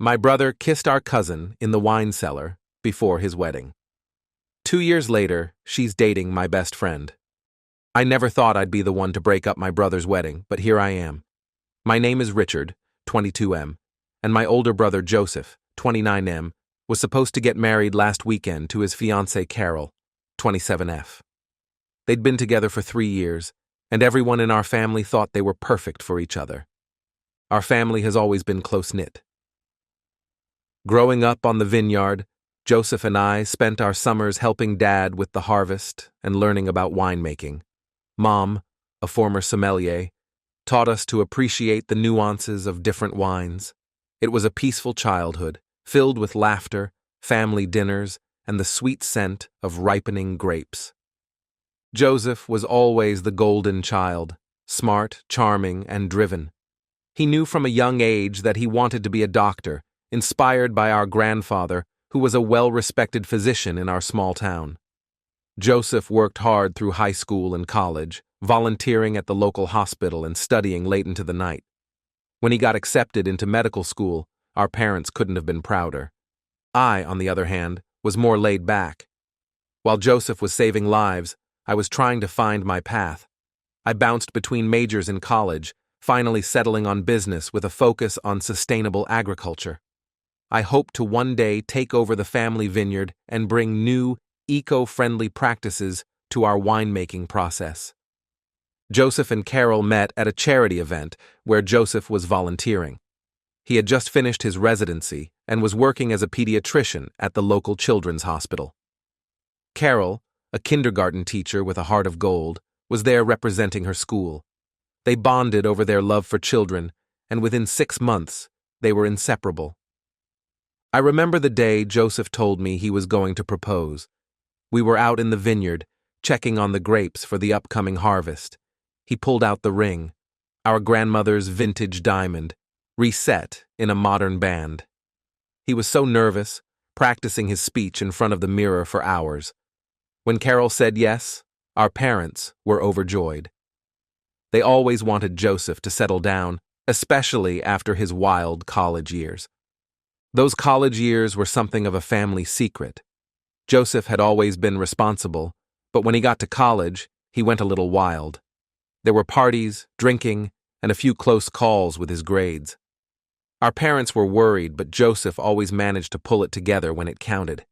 My brother kissed our cousin in the wine cellar before his wedding. 2 years later, she's dating my best friend. I never thought I'd be the one to break up my brother's wedding, but here I am. My name is Richard, 22M, and my older brother Joseph, 29M, was supposed to get married last weekend to his fiancée Carol, 27F. They'd been together for 3 years, and everyone in our family thought they were perfect for each other. Our family has always been close-knit. Growing up on the vineyard, Joseph and I spent our summers helping Dad with the harvest and learning about winemaking. Mom, a former sommelier, taught us to appreciate the nuances of different wines. It was a peaceful childhood, filled with laughter, family dinners, and the sweet scent of ripening grapes. Joseph was always the golden child, smart, charming, and driven. He knew from a young age that he wanted to be a doctor, inspired by our grandfather, who was a well-respected physician in our small town. Joseph worked hard through high school and college, volunteering at the local hospital and studying late into the night. When he got accepted into medical school, our parents couldn't have been prouder. I, on the other hand, was more laid back. While Joseph was saving lives, I was trying to find my path. I bounced between majors in college, finally settling on business with a focus on sustainable agriculture. I hope to one day take over the family vineyard and bring new, eco-friendly practices to our winemaking process. Joseph and Carol met at a charity event where Joseph was volunteering. He had just finished his residency and was working as a pediatrician at the local children's hospital. Carol, a kindergarten teacher with a heart of gold, was there representing her school. They bonded over their love for children, and within 6 months, they were inseparable. I remember the day Joseph told me he was going to propose. We were out in the vineyard, checking on the grapes for the upcoming harvest. He pulled out the ring, our grandmother's vintage diamond, reset in a modern band. He was so nervous, practicing his speech in front of the mirror for hours. When Carol said yes, our parents were overjoyed. They always wanted Joseph to settle down, especially after his wild college years. Those college years were something of a family secret. Joseph had always been responsible, but when he got to college, he went a little wild. There were parties, drinking, and a few close calls with his grades. Our parents were worried, but Joseph always managed to pull it together when it counted.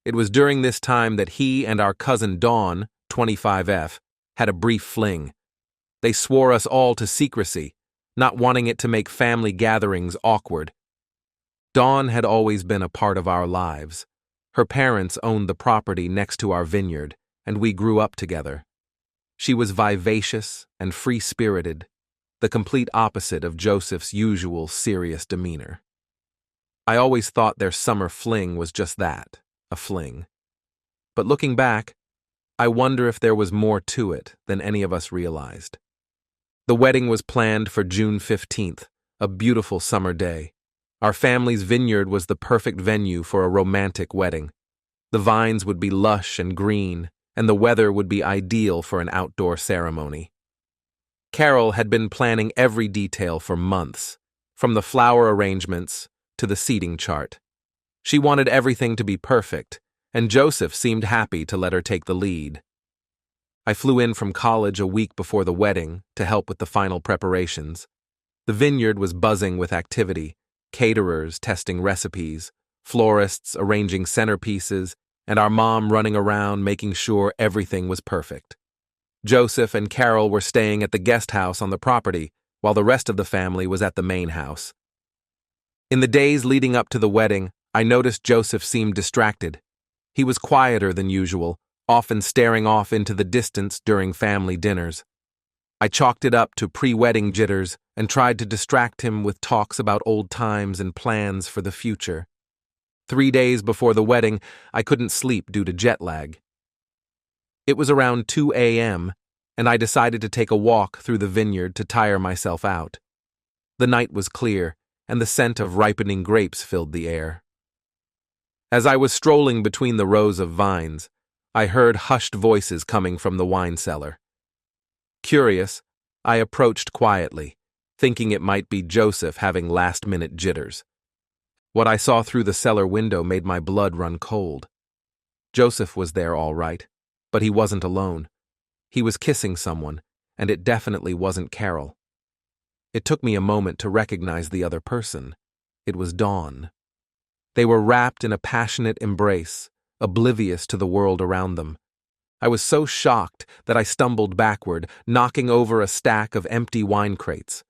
It was during this time that he and our cousin Dawn, 25F, had a brief fling. They swore us all to secrecy, not wanting it to make family gatherings awkward. Dawn had always been a part of our lives. Her parents owned the property next to our vineyard, and we grew up together. She was vivacious and free-spirited, the complete opposite of Joseph's usual serious demeanor. I always thought their summer fling was just that, a fling. But looking back, I wonder if there was more to it than any of us realized. The wedding was planned for June 15th, a beautiful summer day. Our family's vineyard was the perfect venue for a romantic wedding. The vines would be lush and green, and the weather would be ideal for an outdoor ceremony. Carol had been planning every detail for months, from the flower arrangements to the seating chart. She wanted everything to be perfect, and Joseph seemed happy to let her take the lead. I flew in from college a week before the wedding to help with the final preparations. The vineyard was buzzing with activity, caterers testing recipes, florists arranging centerpieces, and our mom running around making sure everything was perfect. Joseph and Carol were staying at the guest house on the property, while the rest of the family was at the main house. In the days leading up to the wedding, I noticed Joseph seemed distracted. He was quieter than usual, often staring off into the distance during family dinners. I chalked it up to pre-wedding jitters and tried to distract him with talks about old times and plans for the future. 3 days before the wedding, I couldn't sleep due to jet lag. It was around 2 a.m., and I decided to take a walk through the vineyard to tire myself out. The night was clear, and the scent of ripening grapes filled the air. As I was strolling between the rows of vines, I heard hushed voices coming from the wine cellar. Curious, I approached quietly, thinking it might be Joseph having last-minute jitters. What I saw through the cellar window made my blood run cold. Joseph was there all right, but he wasn't alone. He was kissing someone, and it definitely wasn't Carol. It took me a moment to recognize the other person. It was Dawn. They were wrapped in a passionate embrace, oblivious to the world around them. I was so shocked that I stumbled backward, knocking over a stack of empty wine crates.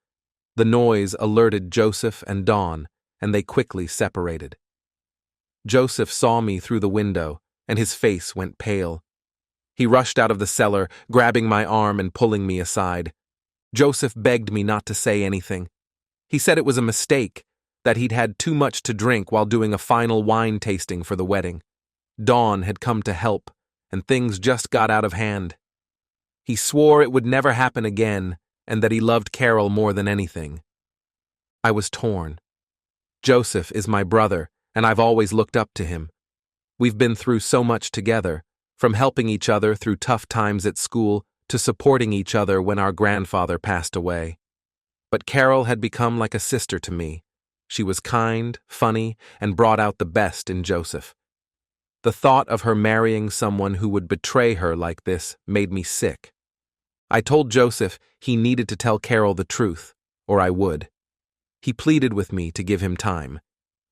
The noise alerted Joseph and Dawn, and they quickly separated. Joseph saw me through the window, and his face went pale. He rushed out of the cellar, grabbing my arm and pulling me aside. Joseph begged me not to say anything. He said it was a mistake, that he'd had too much to drink while doing a final wine tasting for the wedding. Dawn had come to help, and things just got out of hand. He swore it would never happen again, and that he loved Carol more than anything. I was torn. Joseph is my brother, and I've always looked up to him. We've been through so much together, from helping each other through tough times at school to supporting each other when our grandfather passed away. But Carol had become like a sister to me. She was kind, funny, and brought out the best in Joseph. The thought of her marrying someone who would betray her like this made me sick. I told Joseph he needed to tell Carol the truth, or I would. He pleaded with me to give him time.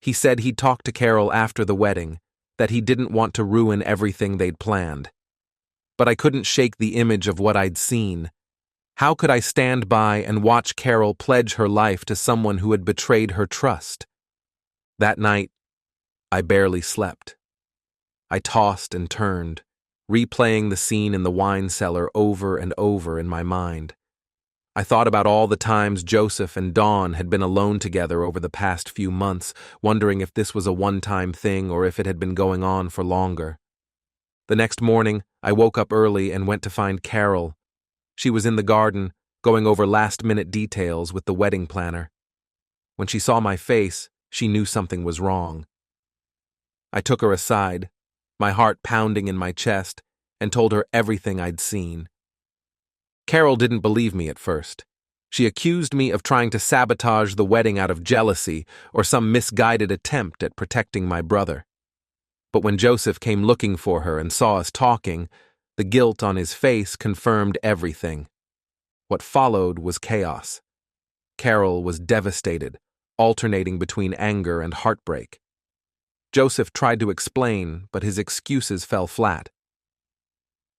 He said he'd talk to Carol after the wedding, that he didn't want to ruin everything they'd planned. But I couldn't shake the image of what I'd seen. How could I stand by and watch Carol pledge her life to someone who had betrayed her trust? That night, I barely slept. I tossed and turned, replaying the scene in the wine cellar over and over in my mind. I thought about all the times Joseph and Dawn had been alone together over the past few months, wondering if this was a one-time thing or if it had been going on for longer. The next morning, I woke up early and went to find Carol. She was in the garden, going over last-minute details with the wedding planner. When she saw my face, she knew something was wrong. I took her aside, my heart pounding in my chest, and told her everything I'd seen. Carol didn't believe me at first. She accused me of trying to sabotage the wedding out of jealousy or some misguided attempt at protecting my brother. But when Joseph came looking for her and saw us talking, the guilt on his face confirmed everything. What followed was chaos. Carol was devastated, alternating between anger and heartbreak. Joseph tried to explain, but his excuses fell flat.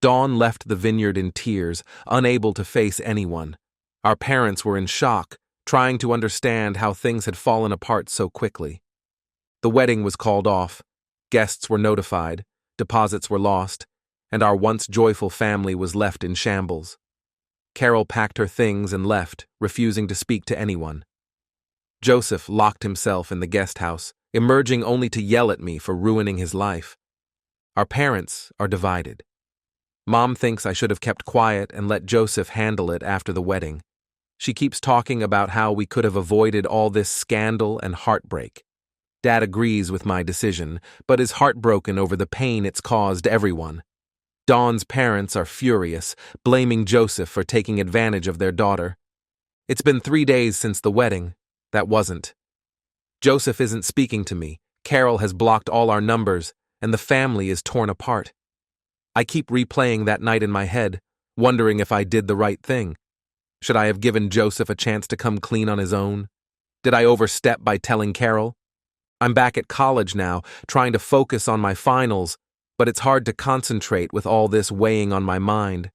Dawn left the vineyard in tears, unable to face anyone. Our parents were in shock, trying to understand how things had fallen apart so quickly. The wedding was called off, guests were notified, deposits were lost, and our once joyful family was left in shambles. Carol packed her things and left, refusing to speak to anyone. Joseph locked himself in the guest house, emerging only to yell at me for ruining his life. Our parents are divided. Mom thinks I should have kept quiet and let Joseph handle it after the wedding. She keeps talking about how we could have avoided all this scandal and heartbreak. Dad agrees with my decision, but is heartbroken over the pain it's caused everyone. Dawn's parents are furious, blaming Joseph for taking advantage of their daughter. It's been 3 days since the wedding. That wasn't. Joseph isn't speaking to me. Carol has blocked all our numbers, and the family is torn apart. I keep replaying that night in my head, wondering if I did the right thing. Should I have given Joseph a chance to come clean on his own? Did I overstep by telling Carol? I'm back at college now, trying to focus on my finals, but it's hard to concentrate with all this weighing on my mind.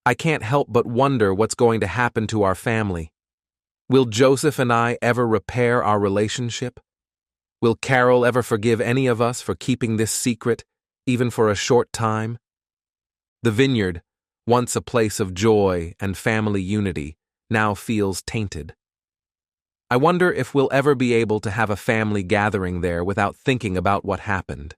I can't help but wonder what's going to happen to our family. Will Joseph and I ever repair our relationship? Will Carol ever forgive any of us for keeping this secret, even for a short time? The vineyard, once a place of joy and family unity, now feels tainted. I wonder if we'll ever be able to have a family gathering there without thinking about what happened.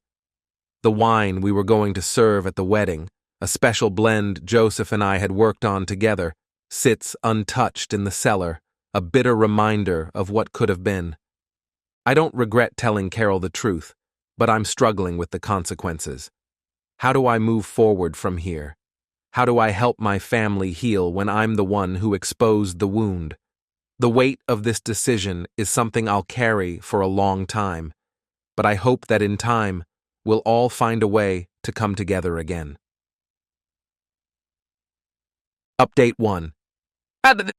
The wine we were going to serve at the wedding, a special blend Joseph and I had worked on together, sits untouched in the cellar, a bitter reminder of what could have been. I don't regret telling Carol the truth, but I'm struggling with the consequences. How do I move forward from here? How do I help my family heal when I'm the one who exposed the wound? The weight of this decision is something I'll carry for a long time, but I hope that in time, we'll all find a way to come together again. Update 1.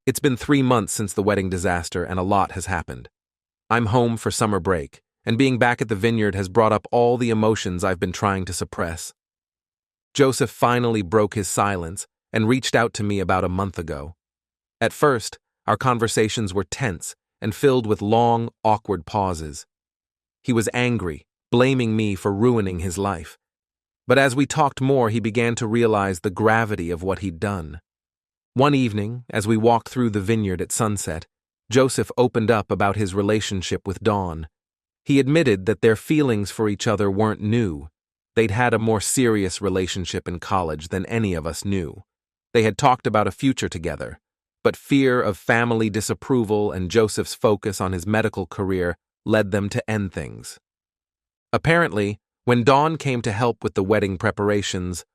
It's been 3 months since the wedding disaster and a lot has happened. I'm home for summer break, and being back at the vineyard has brought up all the emotions I've been trying to suppress. Joseph finally broke his silence and reached out to me about a month ago. At first, our conversations were tense and filled with long, awkward pauses. He was angry, blaming me for ruining his life. But as we talked more, he began to realize the gravity of what he'd done. One evening, as we walked through the vineyard at sunset, Joseph opened up about his relationship with Dawn. He admitted that their feelings for each other weren't new. They'd had a more serious relationship in college than any of us knew. They had talked about a future together, but fear of family disapproval and Joseph's focus on his medical career led them to end things. Apparently, when Dawn came to help with the wedding preparations,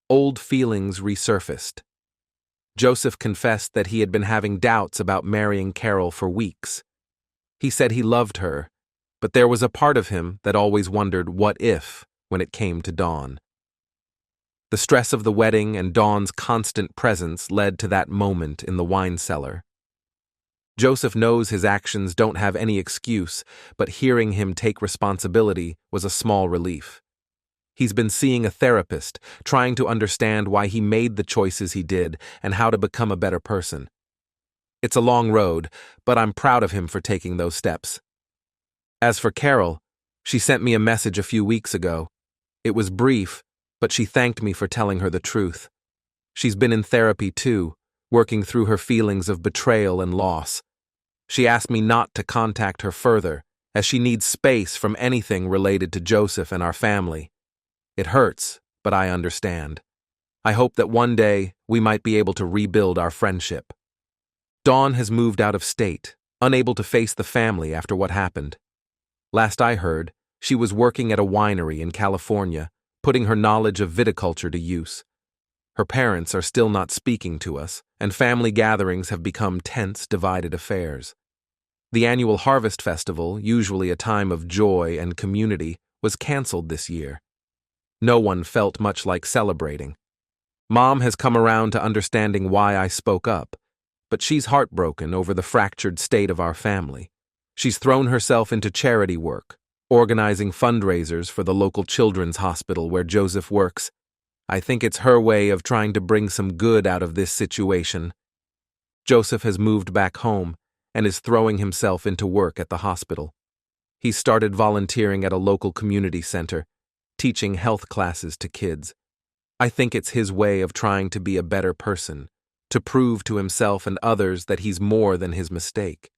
old feelings resurfaced. Joseph confessed that he had been having doubts about marrying Carol for weeks. He said he loved her, but there was a part of him that always wondered what if when it came to Dawn. The stress of the wedding and Dawn's constant presence led to that moment in the wine cellar. Joseph knows his actions don't have any excuse, but hearing him take responsibility was a small relief. He's been seeing a therapist, trying to understand why he made the choices he did and how to become a better person. It's a long road, but I'm proud of him for taking those steps. As for Carol, she sent me a message a few weeks ago. It was brief, but she thanked me for telling her the truth. She's been in therapy too, working through her feelings of betrayal and loss. She asked me not to contact her further, as she needs space from anything related to Joseph and our family. It hurts, but I understand. I hope that one day we might be able to rebuild our friendship. Dawn has moved out of state, unable to face the family after what happened. Last I heard, she was working at a winery in California, putting her knowledge of viticulture to use. Her parents are still not speaking to us, and family gatherings have become tense, divided affairs. The annual Harvest Festival, usually a time of joy and community, was canceled this year. No one felt much like celebrating. Mom has come around to understanding why I spoke up, but she's heartbroken over the fractured state of our family. She's thrown herself into charity work, organizing fundraisers for the local children's hospital where Joseph works. I think it's her way of trying to bring some good out of this situation. Joseph has moved back home and is throwing himself into work at the hospital. He started volunteering at a local community center, teaching health classes to kids. I think it's his way of trying to be a better person, to prove to himself and others that he's more than his mistake.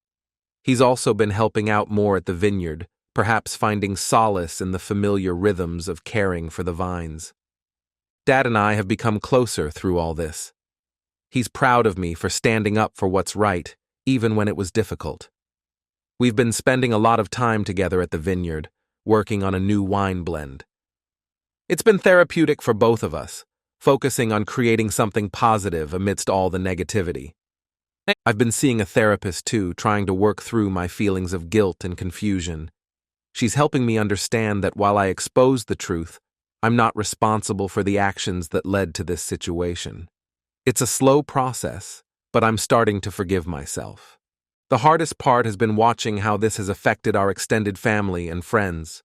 He's also been helping out more at the vineyard, perhaps finding solace in the familiar rhythms of caring for the vines. Dad and I have become closer through all this. He's proud of me for standing up for what's right, even when it was difficult. We've been spending a lot of time together at the vineyard, working on a new wine blend. It's been therapeutic for both of us, focusing on creating something positive amidst all the negativity. I've been seeing a therapist too, trying to work through my feelings of guilt and confusion. She's helping me understand that while I expose the truth, I'm not responsible for the actions that led to this situation. It's a slow process, but I'm starting to forgive myself. The hardest part has been watching how this has affected our extended family and friends.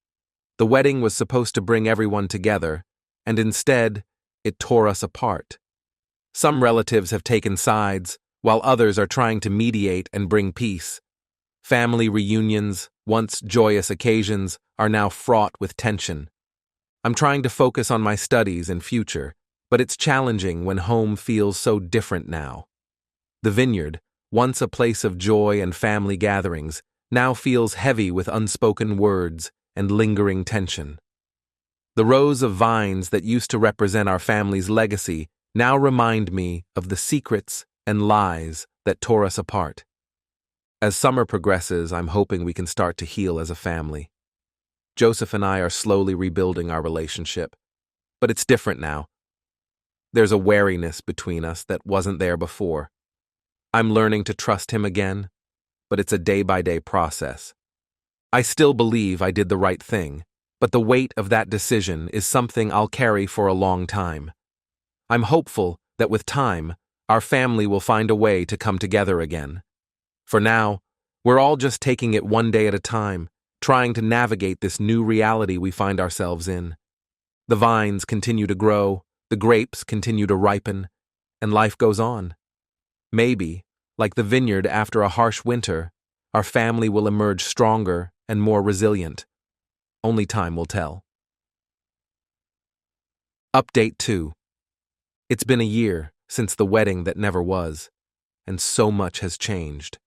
The wedding was supposed to bring everyone together, and instead, it tore us apart. Some relatives have taken sides, while others are trying to mediate and bring peace. Family reunions, once joyous occasions, are now fraught with tension. I'm trying to focus on my studies and future, but it's challenging when home feels so different now. The vineyard, once a place of joy and family gatherings, now feels heavy with unspoken words and lingering tension. The rows of vines that used to represent our family's legacy now remind me of the secrets and lies that tore us apart. As summer progresses, I'm hoping we can start to heal as a family. Joseph and I are slowly rebuilding our relationship, but it's different now. There's a wariness between us that wasn't there before. I'm learning to trust him again, but it's a day-by-day process. I still believe I did the right thing, but the weight of that decision is something I'll carry for a long time. I'm hopeful that with time, our family will find a way to come together again. For now, we're all just taking it one day at a time, trying to navigate this new reality we find ourselves in. The vines continue to grow, the grapes continue to ripen, and life goes on. Maybe, like the vineyard after a harsh winter, our family will emerge stronger and more resilient. Only time will tell. Update 2. It's been a year since the wedding that never was, and so much has changed.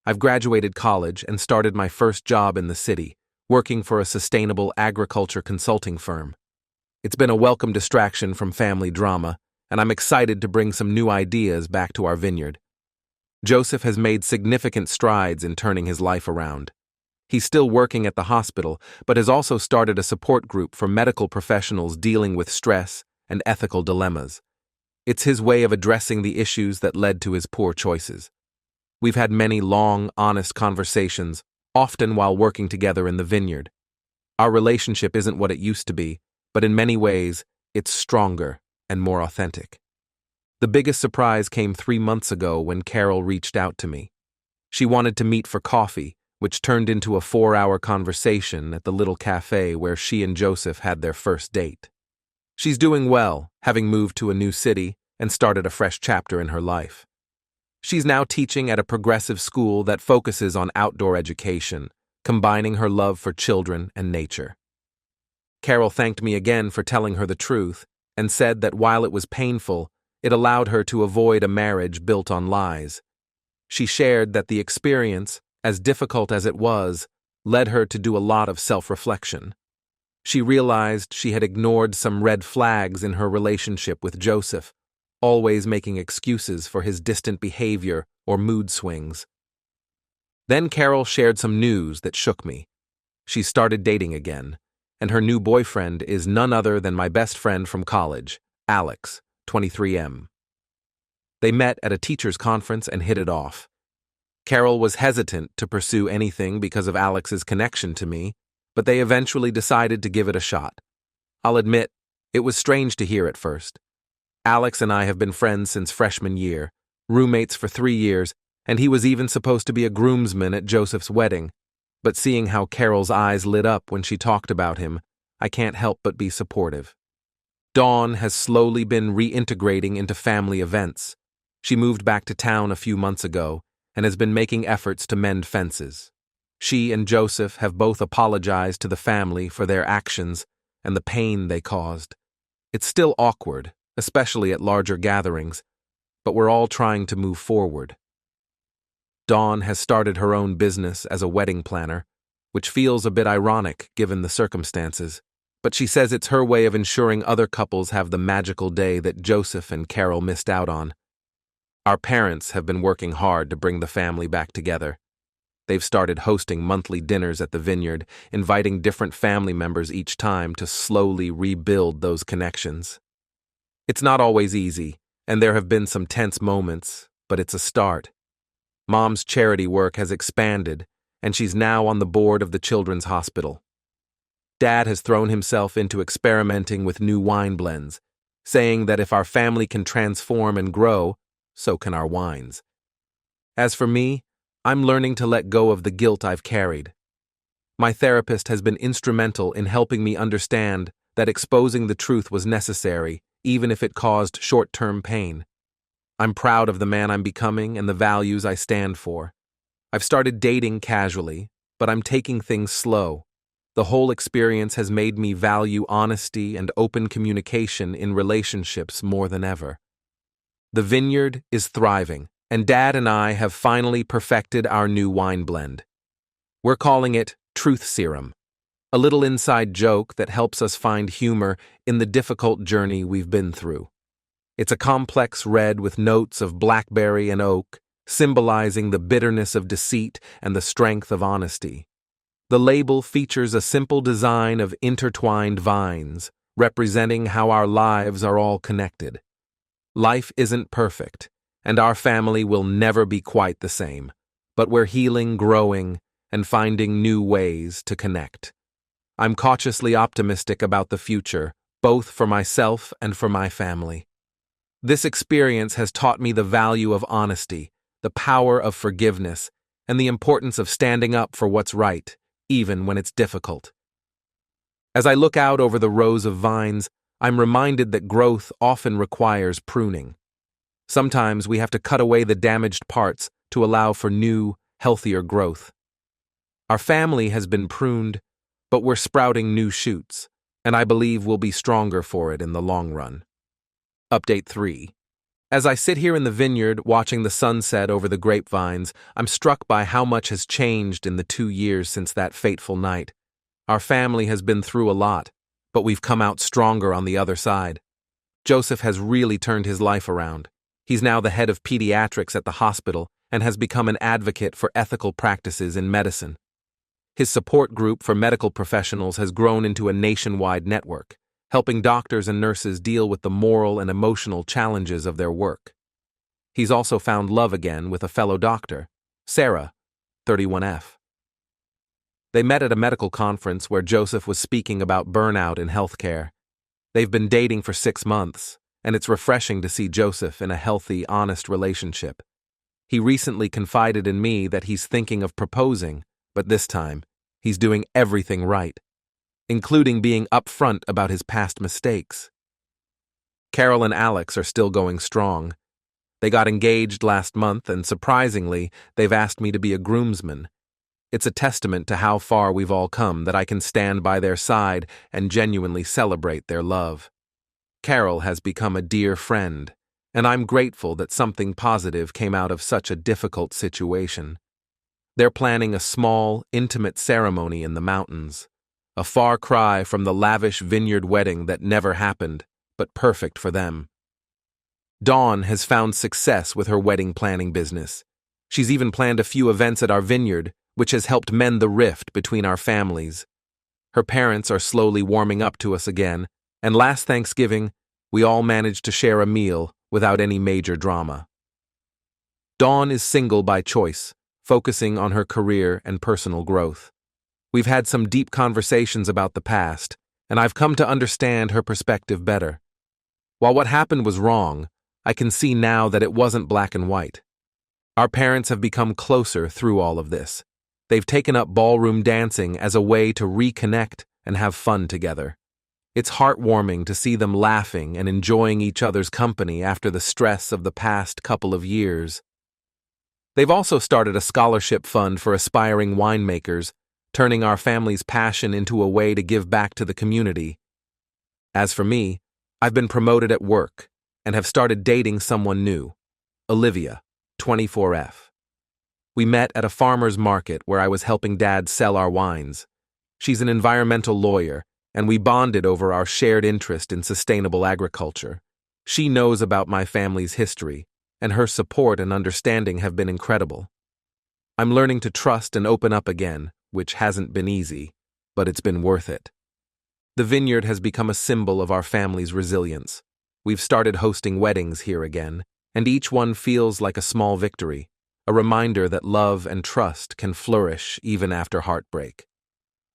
I've graduated college and started my first job in the city, working for a sustainable agriculture consulting firm. It's been a welcome distraction from family drama, and I'm excited to bring some new ideas back to our vineyard. Joseph has made significant strides in turning his life around. He's still working at the hospital, but has also started a support group for medical professionals dealing with stress and ethical dilemmas. It's his way of addressing the issues that led to his poor choices. We've had many long, honest conversations, often while working together in the vineyard. Our relationship isn't what it used to be, but in many ways, it's stronger and more authentic. The biggest surprise came 3 months ago when Carol reached out to me. She wanted to meet for coffee, which turned into a 4-hour conversation at the little cafe where she and Joseph had their first date. She's doing well, having moved to a new city and started a fresh chapter in her life. She's now teaching at a progressive school that focuses on outdoor education, combining her love for children and nature. Carol thanked me again for telling her the truth and said that while it was painful, it allowed her to avoid a marriage built on lies. She shared that the experience, as difficult as it was, led her to do a lot of self-reflection. She realized she had ignored some red flags in her relationship with Joseph, always making excuses for his distant behavior or mood swings. Then Carol shared some news that shook me. She started dating again, and her new boyfriend is none other than my best friend from college, Alex, 23M. They met at a teachers' conference and hit it off. Carol was hesitant to pursue anything because of Alex's connection to me, but they eventually decided to give it a shot. I'll admit, it was strange to hear at first. Alex and I have been friends since freshman year, roommates for 3 years, and he was even supposed to be a groomsman at Joseph's wedding. But seeing how Carol's eyes lit up when she talked about him, I can't help but be supportive. Dawn has slowly been reintegrating into family events. She moved back to town a few months ago and has been making efforts to mend fences. She and Joseph have both apologized to the family for their actions and the pain they caused. It's still awkward, especially at larger gatherings, but we're all trying to move forward. Dawn has started her own business as a wedding planner, which feels a bit ironic given the circumstances, but she says it's her way of ensuring other couples have the magical day that Joseph and Carol missed out on. Our parents have been working hard to bring the family back together. They've started hosting monthly dinners at the vineyard, inviting different family members each time to slowly rebuild those connections. It's not always easy, and there have been some tense moments, but it's a start. Mom's charity work has expanded, and she's now on the board of the Children's Hospital. Dad has thrown himself into experimenting with new wine blends, saying that if our family can transform and grow, so can our wines. As for me, I'm learning to let go of the guilt I've carried. My therapist has been instrumental in helping me understand that exposing the truth was necessary, even if it caused short-term pain. I'm proud of the man I'm becoming and the values I stand for. I've started dating casually, but I'm taking things slow. The whole experience has made me value honesty and open communication in relationships more than ever. The vineyard is thriving, and Dad and I have finally perfected our new wine blend. We're calling it Truth Serum, a little inside joke that helps us find humor in the difficult journey we've been through. It's a complex red with notes of blackberry and oak, symbolizing the bitterness of deceit and the strength of honesty. The label features a simple design of intertwined vines, representing how our lives are all connected. Life isn't perfect, and our family will never be quite the same, but we're healing, growing, and finding new ways to connect. I'm cautiously optimistic about the future, both for myself and for my family. This experience has taught me the value of honesty, the power of forgiveness, and the importance of standing up for what's right, even when it's difficult. As I look out over the rows of vines, I'm reminded that growth often requires pruning. Sometimes we have to cut away the damaged parts to allow for new, healthier growth. Our family has been pruned, but we're sprouting new shoots, and I believe we'll be stronger for it in the long run. Update 3. As I sit here in the vineyard watching the sunset over the grapevines, I'm struck by how much has changed in the 2 years since that fateful night. Our family has been through a lot, but we've come out stronger on the other side. Joseph has really turned his life around. He's now the head of pediatrics at the hospital and has become an advocate for ethical practices in medicine. His support group for medical professionals has grown into a nationwide network, helping doctors and nurses deal with the moral and emotional challenges of their work. He's also found love again with a fellow doctor, Sarah, 31F. They met at a medical conference where Joseph was speaking about burnout in healthcare. They've been dating for 6 months, and it's refreshing to see Joseph in a healthy, honest relationship. He recently confided in me that he's thinking of proposing, but this time, he's doing everything right, including being upfront about his past mistakes. Carol and Alex are still going strong. They got engaged last month, and surprisingly, they've asked me to be a groomsman. It's a testament to how far we've all come that I can stand by their side and genuinely celebrate their love. Carol has become a dear friend, and I'm grateful that something positive came out of such a difficult situation. They're planning a small, intimate ceremony in the mountains, a far cry from the lavish vineyard wedding that never happened, but perfect for them. Dawn has found success with her wedding planning business. She's even planned a few events at our vineyard, which has helped mend the rift between our families. Her parents are slowly warming up to us again, and last Thanksgiving, we all managed to share a meal without any major drama. Dawn is single by choice, focusing on her career and personal growth. We've had some deep conversations about the past, and I've come to understand her perspective better. While what happened was wrong, I can see now that it wasn't black and white. Our parents have become closer through all of this. They've taken up ballroom dancing as a way to reconnect and have fun together. It's heartwarming to see them laughing and enjoying each other's company after the stress of the past couple of years. They've also started a scholarship fund for aspiring winemakers, turning our family's passion into a way to give back to the community. As for me, I've been promoted at work and have started dating someone new, Olivia, 24F. We met at a farmer's market where I was helping Dad sell our wines. She's an environmental lawyer, and we bonded over our shared interest in sustainable agriculture. She knows about my family's history, and her support and understanding have been incredible. I'm learning to trust and open up again, which hasn't been easy, but it's been worth it. The vineyard has become a symbol of our family's resilience. We've started hosting weddings here again, and each one feels like a small victory, a reminder that love and trust can flourish even after heartbreak.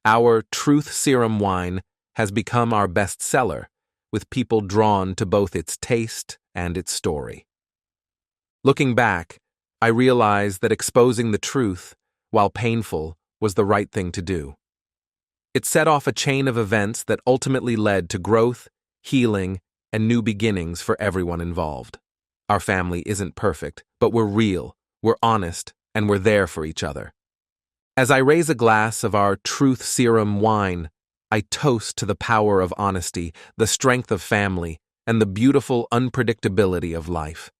Our Truth Serum wine has become our best seller, with people drawn to both its taste and its story. Looking back, I realize that exposing the truth, while painful, was the right thing to do. It set off a chain of events that ultimately led to growth, healing, and new beginnings for everyone involved. Our family isn't perfect, but we're real, we're honest, and we're there for each other. As I raise a glass of our Truth Serum wine, I toast to the power of honesty, the strength of family, and the beautiful unpredictability of life.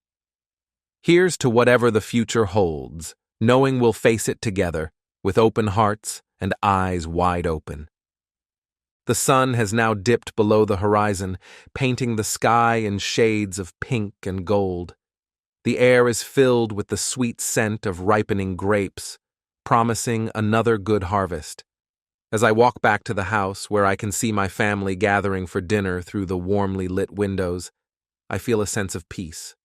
Here's to whatever the future holds, knowing we'll face it together, with open hearts and eyes wide open. The sun has now dipped below the horizon, painting the sky in shades of pink and gold. The air is filled with the sweet scent of ripening grapes, promising another good harvest. As I walk back to the house where I can see my family gathering for dinner through the warmly lit windows, I feel a sense of peace.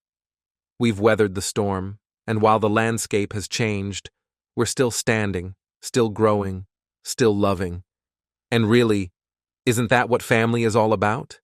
We've weathered the storm, and while the landscape has changed, we're still standing, still growing, still loving. And really, isn't that what family is all about?